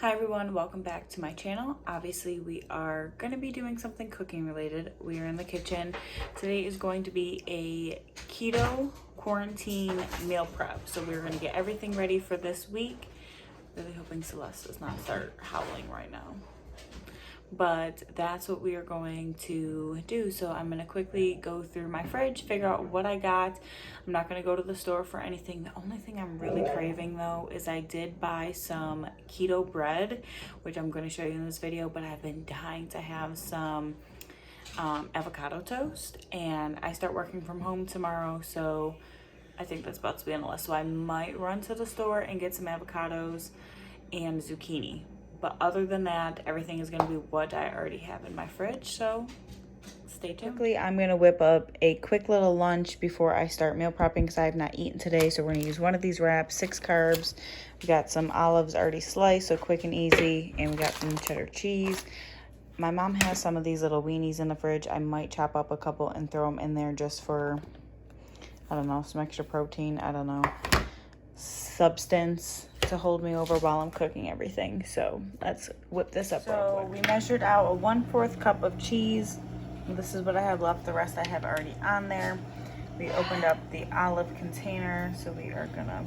Hi everyone, welcome back to my channel. Obviously we are going to be doing something cooking related. We are in the kitchen. Today is going to be a keto quarantine meal prep. So we're going to get everything ready for this week. Really hoping Celeste does not start howling right now. But that's what we are going to do. So I'm going to quickly go through my fridge, figure out what I got. I'm not going to go to the store for anything. The only thing I'm really craving though is I did buy some keto bread, which I'm going to show you in this video, but I've been dying to have some avocado toast, and I start working from home tomorrow, so I think that's about to be on the list. So I might run to the store and get some avocados and zucchini. But other than that, everything is going to be what I already have in my fridge, so stay tuned. Quickly, I'm going to whip up a quick little lunch before I start meal prepping because I have not eaten today. So we're going to use one of these wraps, 6 carbs. We got some olives already sliced, so quick and easy. And we got some cheddar cheese. My mom has some of these little weenies in the fridge. I might chop up a couple and throw them in there just for, I don't know, some extra protein. I don't know, substance to hold me over while I'm cooking everything. So let's whip this up real quick. We measured out a 1/4 cup of cheese. This is what I have left. The rest I have already on there. We opened up the olive container, so we are gonna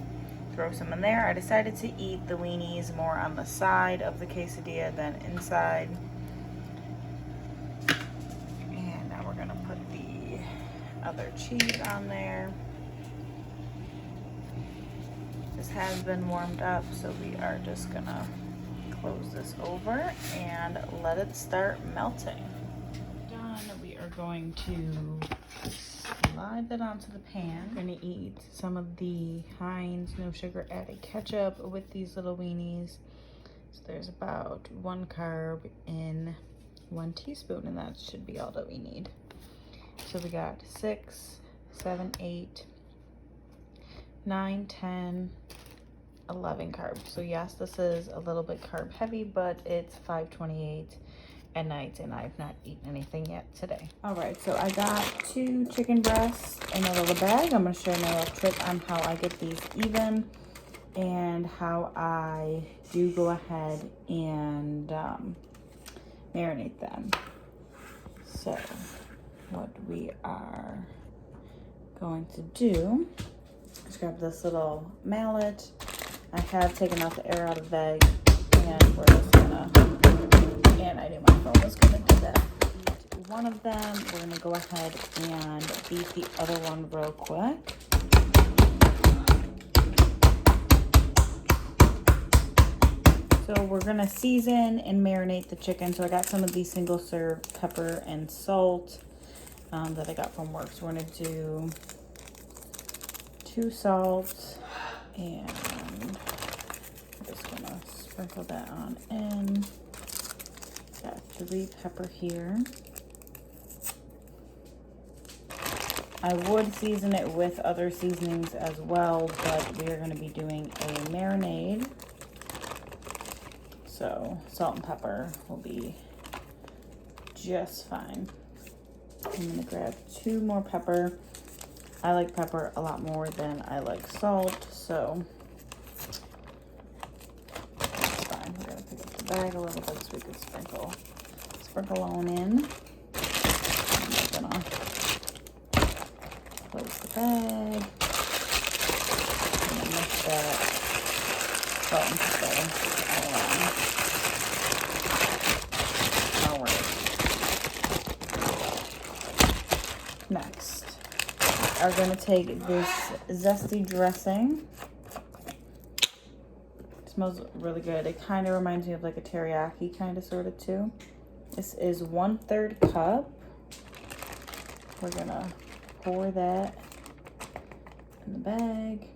throw some in there. I decided to eat the weenies more on the side of the quesadilla than inside. And now we're gonna put the other cheese on there. This has been warmed up, so we are just gonna close this over and let it start melting. Done. We are going to slide that onto the pan. We're gonna eat some of the Heinz no sugar added ketchup with these little weenies. So there's about 1 carb in 1 teaspoon, and that should be all that we need. So we got 6, 7, 8, 9, 10, 11 carbs. So yes, this is a little bit carb heavy, but it's 5:28 at night and I've not eaten anything yet today. All right, so I got 2 chicken breasts in a little bag. I'm gonna share my little trick on how I get these even and how I do go ahead and marinate them. So what we are going to do, let's grab this little mallet. I have taken out the air out of the bag, and we're just gonna, and I knew my phone was gonna do that. Eat one of them. We're gonna go ahead and beat the other one real quick. So we're gonna season and marinate the chicken. So I got some of these single serve pepper and salt that I got from work. So we're gonna do 2 salts, and I'm just gonna sprinkle that on in. Got 3 pepper here. I would season it with other seasonings as well, but we are gonna be doing a marinade. So salt and pepper will be just fine. I'm gonna grab 2 more pepper. I like pepper a lot more than I like salt, so that's fine. We're gonna pick up the bag a little bit so we can sprinkle on in. I'm just gonna close the bag and then mix that salt and pepper all around. All right. Next, we are going to take this zesty dressing. It smells really good. It kind of reminds me of like a teriyaki kind of sort of too. This is 1/3 cup. We're going to pour that in the bag.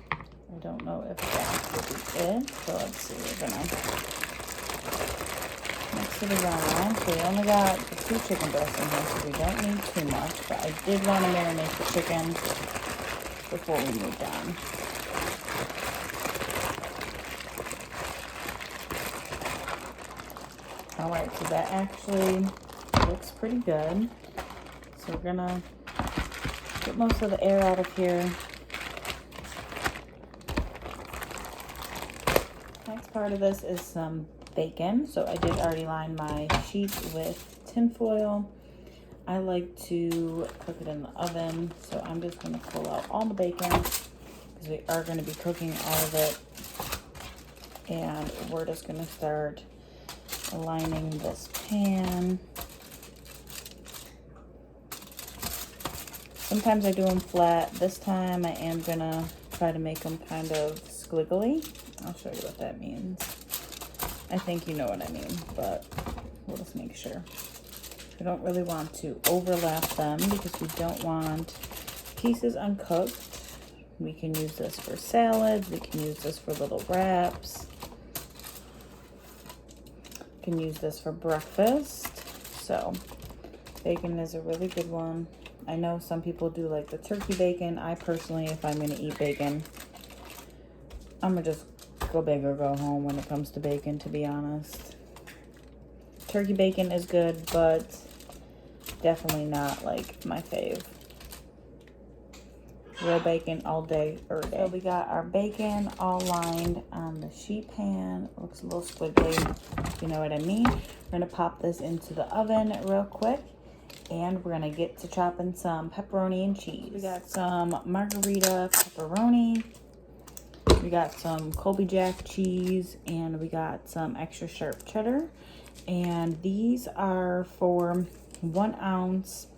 I don't know if that will be it, so let's see. We're going to mix it around. So we only got the 2 chicken breasts in here, so we don't need too much. But I did want to marinate the chicken before we moved on. All right, so that actually looks pretty good. So we're gonna get most of the air out of here. Next Next part of this is some bacon. So I did already line my sheet with tin foil. I like to cook it in the oven, so I'm just going to pull out all the bacon because we are going to be cooking all of it. And we're just going to start aligning this pan. Sometimes I do them flat. This time I am going to try to make them kind of squiggly. I'll show you what that means. I think you know what I mean, but we'll just make sure. We don't really want to overlap them because we don't want pieces uncooked. We can use this for salads. We can use this for little wraps. We can use this for breakfast. So bacon is a really good one. I know some people do like the turkey bacon. I personally, if I'm going to eat bacon, I'm going to just go big or go home when it comes to bacon, to be honest. Turkey bacon is good, but definitely not like my fave. Real bacon all day, every day. So we got our bacon all lined on the sheet pan. It looks a little squiggly, if you know what I mean. We're gonna pop this into the oven real quick, and we're gonna get to chopping some pepperoni and cheese. We got some margarita pepperoni. We got some Colby Jack cheese, and we got some extra sharp cheddar. And these are for 1 ounce,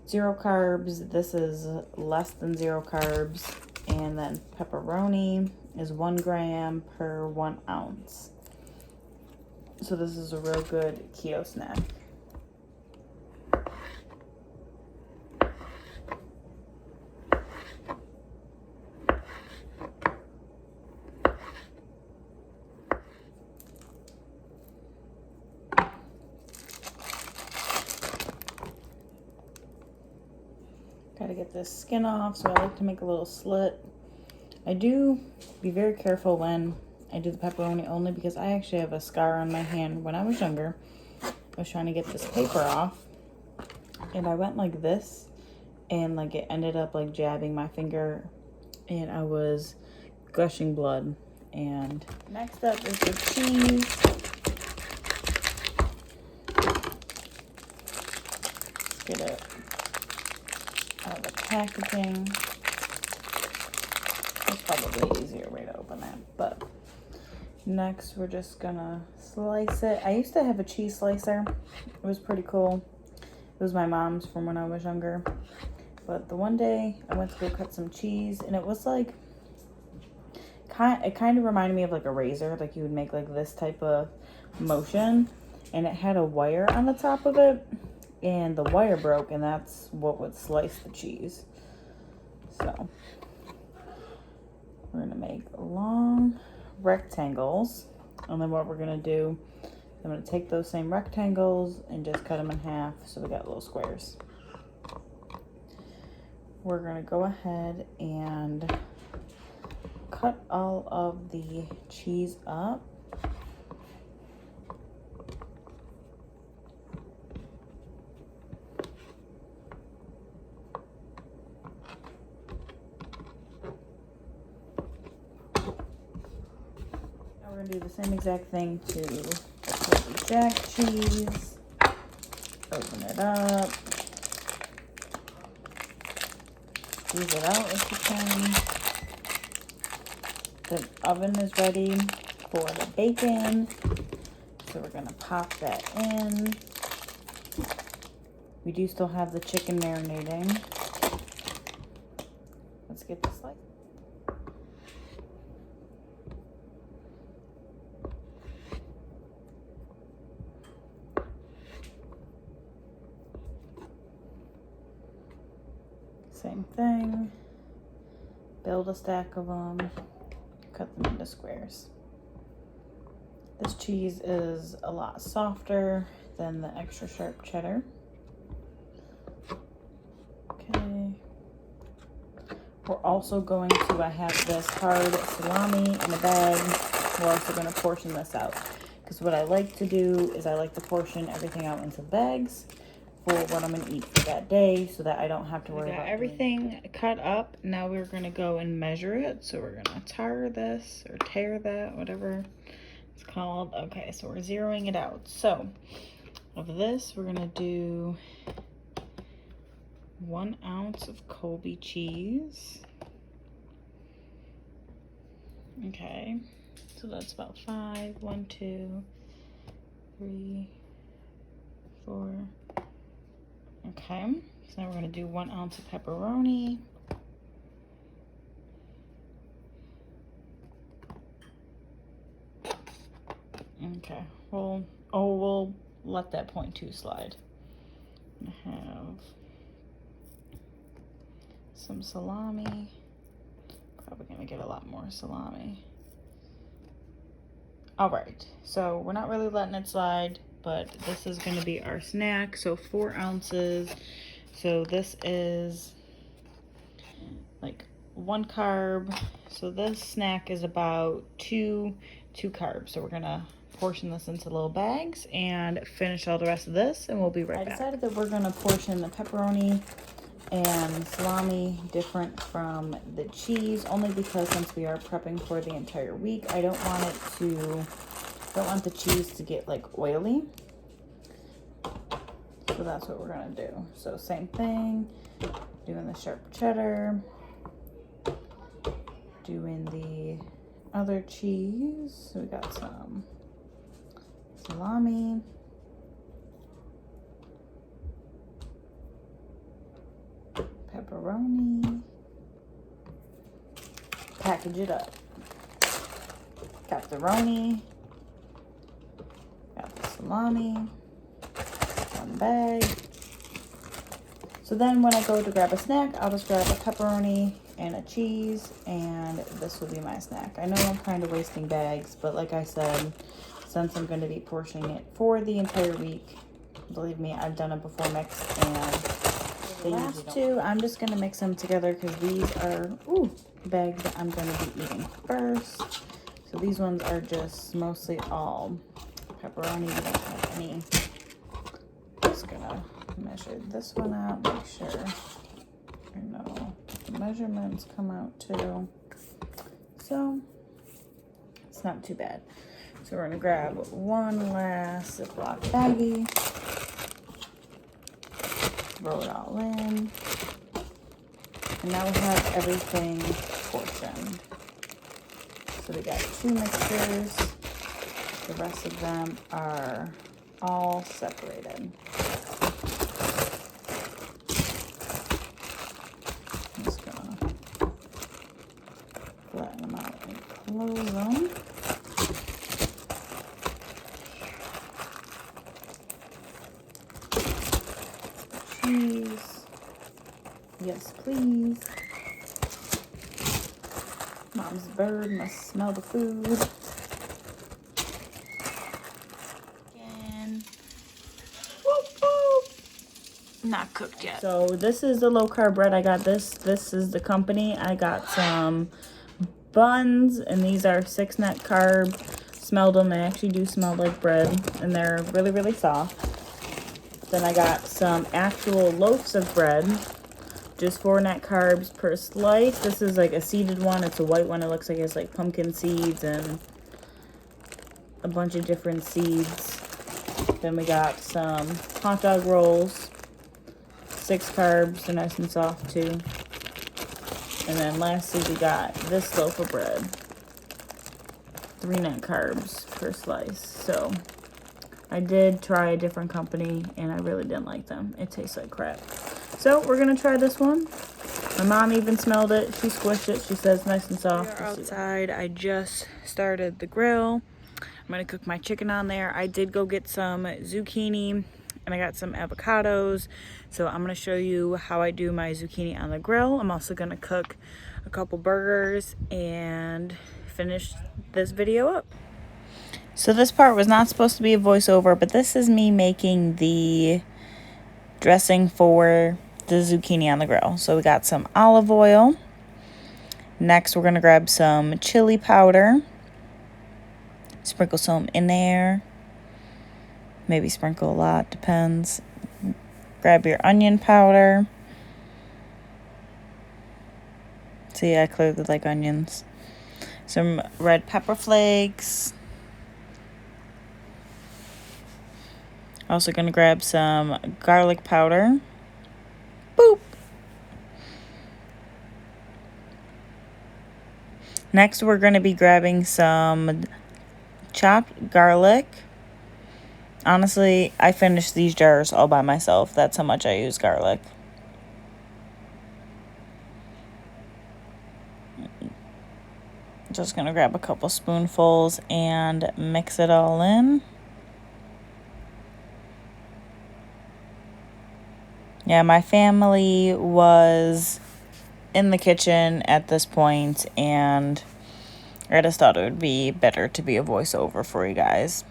0 carbs. This is less than 0 carbs. And then pepperoni is 1 gram per 1 ounce. So this is a real good keto snack. Gotta get this skin off, so I like to make a little slit. I do be very careful when I do the pepperoni only because I actually have a scar on my hand when I was younger. I was trying to get this paper off, and I went like this, and like it ended up like jabbing my finger, and I was gushing blood. And next up is the cheese. Let's get it out of the packaging. That's probably an easier way to open that. But next we're just gonna slice it. I used to have a cheese slicer. It was pretty cool. It was my mom's from when I was younger. But the one day I went to go cut some cheese, and it was like, it kind of reminded me of like a razor. Like you would make like this type of motion, and it had a wire on the top of it. And the wire broke, and that's what would slice the cheese. So we're gonna make long rectangles, and then what we're gonna do, I'm gonna take those same rectangles and just cut them in half so we got little squares. We're gonna go ahead and cut all of the cheese up. We're gonna do the same exact thing to the Colby Jack cheese. Open it up. Squeeze it out if you can. The oven is ready for the bacon. So we're gonna pop that in. We do still have the chicken marinating. Let's get this sliced. Same thing, build a stack of them, cut them into squares. This cheese is a lot softer than the extra sharp cheddar. Okay. We're also going to, I have this hard salami in a bag. We're also going to portion this out, because what I like to do is I like to portion everything out into bags pull what I'm gonna eat for that day so that I don't have to worry about everything cut up. Now we're gonna go and measure it. So we're gonna tar this or tear that, whatever it's called. Okay, so we're zeroing it out. So of this, we're gonna do 1 ounce of Colby cheese. Okay, so that's about 5. 1, 2, 3, 4. Okay, so now we're gonna do 1 ounce of pepperoni. Okay, we'll let that 0.2 slide. I have some salami. Probably gonna get a lot more salami. All right, so we're not really letting it slide, but this is gonna be our snack. So 4 ounces. So this is like 1 carb. So this snack is about two carbs. So we're gonna portion this into little bags and finish all the rest of this, and we'll be right back. I decided that we're gonna portion the pepperoni and salami different from the cheese, only because since we are prepping for the entire week, I don't want the cheese to get like oily. So that's what we're gonna do. So same thing, doing the sharp cheddar, doing the other cheese. So we got some salami, pepperoni, package it up. Got the roni, got the salami, 1 bag. So then when I go to grab a snack, I'll just grab a pepperoni and a cheese, and this will be my snack. I know I'm kind of wasting bags, but like I said, since I'm going to be portioning it for the entire week, believe me, I've done it before mixed, and the last 2, I'm just going to mix them together because these are bags that I'm going to be eating first. So these ones are just mostly all pepperoni. We don't have any. Just going to measure this one out, make sure I know the measurements come out too. So it's not too bad. So we're gonna grab 1 last Ziploc baggie, throw it all in, and now we have everything portioned. So we got 2 mixers. The rest of them are all separated. I'm just gonna flatten them out and close them. Cheese. Yes, please. Mom's bird must smell the food. Again. Whoop, whoop. Not cooked yet. So this is the low carb bread. I got this. This is the company. I got some buns, and these are 6 net carb. Smelled them. They actually do smell like bread, and they're really, really soft. Then I got some actual loaves of bread, just 4 net carbs per slice. This is like a seeded one. It's a white one. It looks like it's like pumpkin seeds and a bunch of different seeds. Then we got some hot dog rolls, 6 carbs. They're nice and soft too. And then lastly, we got this loaf of bread, 3 net carbs per slice. So I did try a different company, and I really didn't like them. It tastes like crap. So we're going to try this one. My mom even smelled it. She squished it. She says nice and soft. We are outside. I just started the grill. I'm going to cook my chicken on there. I did go get some zucchini, and I got some avocados. So I'm going to show you how I do my zucchini on the grill. I'm also going to cook a couple burgers and finish this video up. So this part was not supposed to be a voiceover, but this is me making the dressing for the zucchini on the grill. So we got some olive oil. Next, we're going to grab some chili powder. Sprinkle some in there. Maybe sprinkle a lot, depends. Grab your onion powder. See, I clearly like onions. Some red pepper flakes. Also gonna grab some garlic powder. Boop. Next, we're gonna be grabbing some chopped garlic. Honestly, I finished these jars all by myself. That's how much I use garlic. Just gonna grab a couple spoonfuls and mix it all in. Yeah, my family was in the kitchen at this point, and I just thought it would be better to be a voiceover for you guys.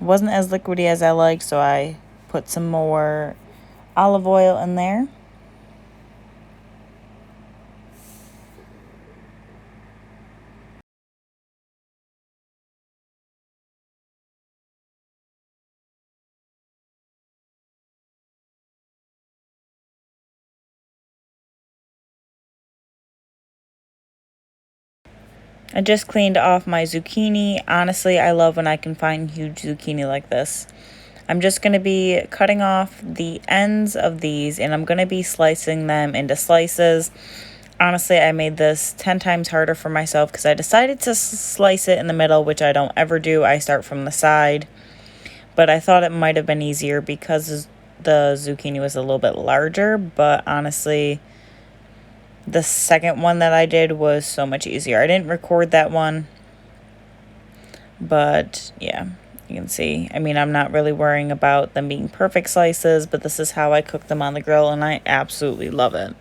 It wasn't as liquidy as I like, so I put some more olive oil in there. I just cleaned off my zucchini. Honestly, I love when I can find huge zucchini like this. I'm just going to be cutting off the ends of these, and I'm going to be slicing them into slices. Honestly, I made this 10 times harder for myself because I decided to slice it in the middle, which I don't ever do. I start from the side. But I thought it might have been easier because the zucchini was a little bit larger. But honestly, the second one that I did was so much easier. I didn't record that one. But yeah, you can see. I mean, I'm not really worrying about them being perfect slices, but this is how I cook them on the grill, and I absolutely love it.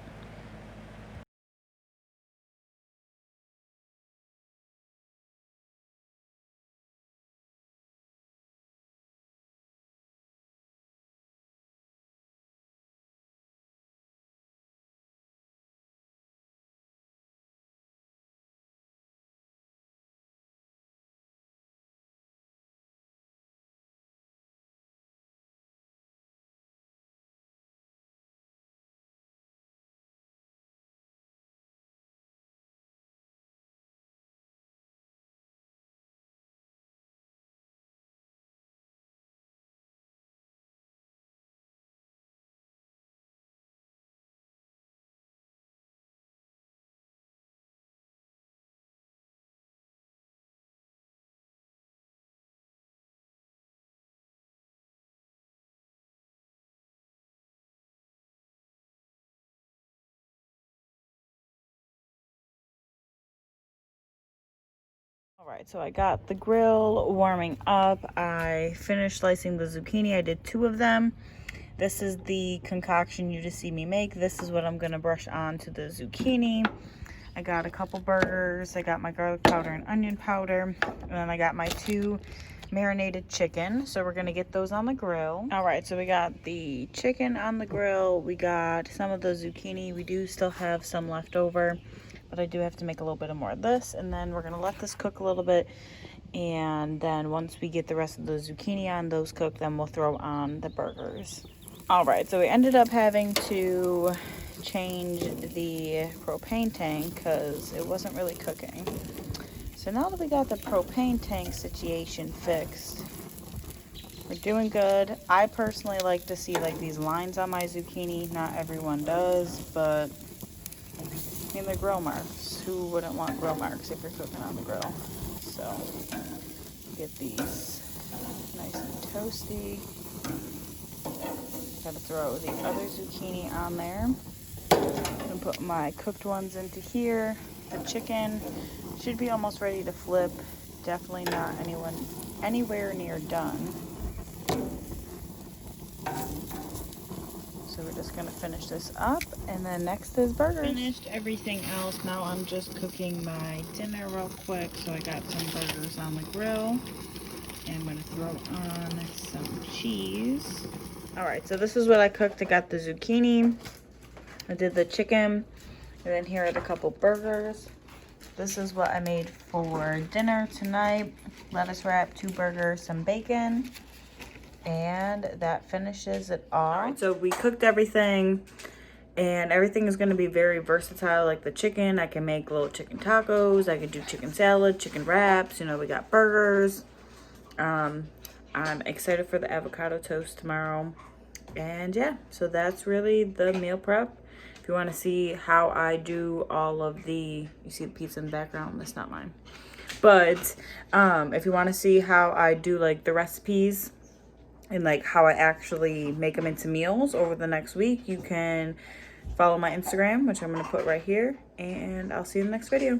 Alright, so I got the grill warming up. I finished slicing the zucchini. I did 2 of them. This is the concoction you just see me make. This is what I'm going to brush onto the zucchini. I got a couple burgers. I got my garlic powder and onion powder. And then I got my 2 marinated chicken. So we're going to get those on the grill. Alright, so we got the chicken on the grill. We got some of the zucchini. We do still have some left over, but I do have to make a little bit more of this. And then we're going to let this cook a little bit. And then once we get the rest of the zucchini on, those cook, then we'll throw on the burgers. Alright, so we ended up having to change the propane tank because it wasn't really cooking. So now that we got the propane tank situation fixed, we're doing good. I personally like to see like these lines on my zucchini. Not everyone does, but I mean, they're grill marks. Who wouldn't want grill marks if you're cooking on the grill? So get these nice and toasty. Gotta throw the other zucchini on there. And put my cooked ones into here. The chicken should be almost ready to flip. Definitely not anywhere near done. So we're just gonna finish this up, and then next is burgers. Finished everything else. Now I'm just cooking my dinner real quick. So I got some burgers on the grill, and I'm gonna throw on some cheese. All right, so this is what I cooked. I got the zucchini, I did the chicken, and then here are the couple burgers. This is what I made for dinner tonight. Lettuce wrap, 2 burgers, some bacon. And that finishes it all. All right, so we cooked everything, and everything is going to be very versatile. Like the chicken, I can make little chicken tacos. I could do chicken salad, chicken wraps. You know, we got burgers. I'm excited for the avocado toast tomorrow. And yeah, so that's really the meal prep. If you want to see how I do all of the, you see the pizza in the background, that's not mine. But if you want to see how I do like the recipes and like how I actually make them into meals over the next week, you can follow my Instagram, which I'm going to put right here, and I'll see you in the next video.